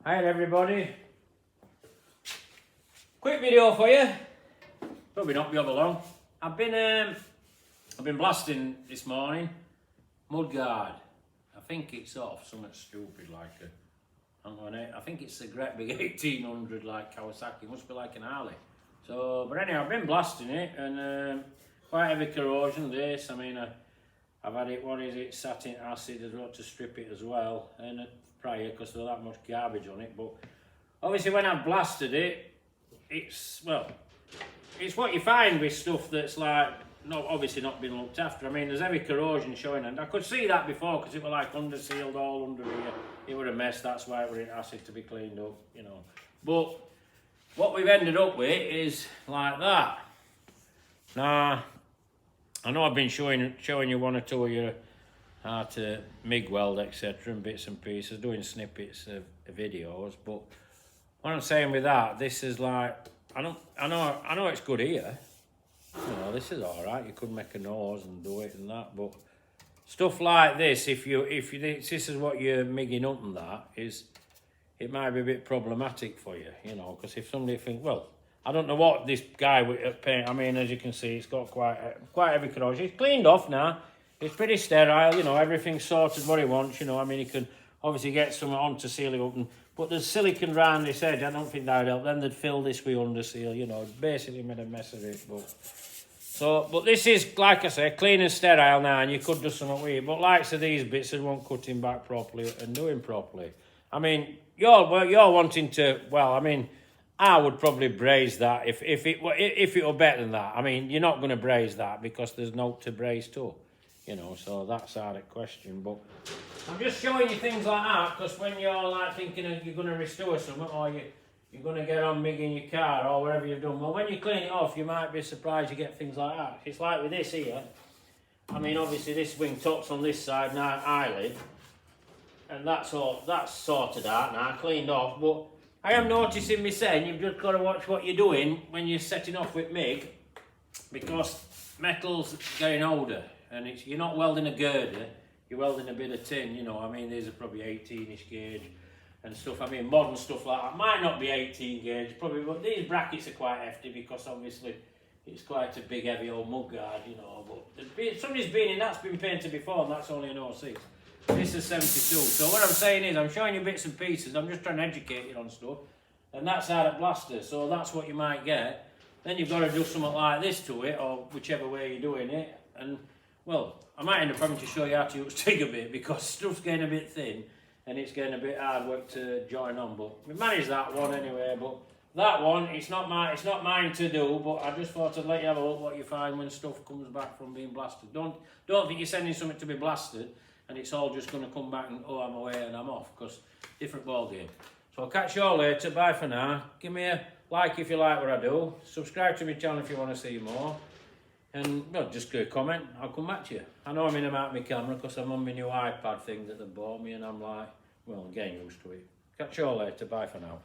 Hi everybody. Quick video for you. Probably not be over long. I've been blasting this morning. Mudguard. I think it's off something stupid like I think it's a great big 1800 like Kawasaki. It must be like an Harley. So, but anyway, I've been blasting it and quite heavy corrosion. This, I mean, I've had it. What is it? Satin acid. I've got to strip it as well. And prior, because there's that much garbage on it. But obviously, when I've blasted it, it's what you find with stuff that's like obviously not been looked after. I mean, there's heavy corrosion showing, and I could see that before because it was like undersealed all under here. It was a mess. That's why it was acid to be cleaned up, you know. But what we've ended up with is like that. Now, I know I've been showing you one or two of your how to MIG weld, etc., and bits and pieces, doing snippets of videos. But what I'm saying with that, this is like I know it's good here. You know, this is all right. You could make a nose and do it and that, but stuff like this, if this is what you're MIGging up and that is, it might be a bit problematic for you, you know, because if somebody thinks, well, I don't know what this guy with paint. I mean, as you can see, it's got quite heavy corrosion. It's cleaned off now. It's pretty sterile, you know. Everything's sorted what he wants, you know. I mean, he can obviously get some on to seal it up, but there's silicone round this edge. I don't think that would help. Then they'd fill this with underseal, you know. Basically made a mess of it, but this is, like I say, clean and sterile now, and you could do something with it. But likes of these bits, they won't cut him back properly and do him properly. I mean, you're wanting to. Well, I mean, I would probably braze that if it were better than that. I mean, you're not going to braze that because there's no to braze to, you know. So that's out of question. But I'm just showing you things like that because when you're like thinking you're going to restore something or you're going to get on MIGging your car or whatever you've done. Well, when you clean it off, you might be surprised you get things like that. It's like with this here. I mean, obviously this wing top's on this side now, eyelid, and that's sorted out now, cleaned off. But I am noticing me saying you've just got to watch what you're doing when you're setting off with MIG, because metal's getting older, and you're not welding a girder, you're welding a bit of tin. You know, I mean, these are probably 18-ish gauge. And stuff, I mean, modern stuff like that might not be 18 gauge, probably, but these brackets are quite hefty because obviously it's quite a big, heavy old mudguard, you know. But somebody's been in that's been painted before, and that's only an 06. This is 72. So what I'm saying is, I'm showing you bits and pieces. I'm just trying to educate you on stuff, and that's how it blasters. So that's what you might get. Then you've got to do something like this to it, or whichever way you're doing it. And well, I might end up having to show you how to use TIG a bit because stuff's getting a bit thin. And it's getting a bit hard work to join on, but we managed that one anyway. But that one, it's not mine to do. But I just thought I'd let you have a look what you find when stuff comes back from being blasted. Don't think you're sending something to be blasted, and it's all just going to come back and I'm away and I'm off, because different ball game. So I'll catch you all later. Bye for now. Give me a like if you like what I do. Subscribe to my channel if you want to see more. And well, just a comment, I'll come back to you. I know I'm in and out of my camera because I'm on my new iPad thing that they bought me, and I'm like, well, I'm getting used to it. Catch you all later, bye for now.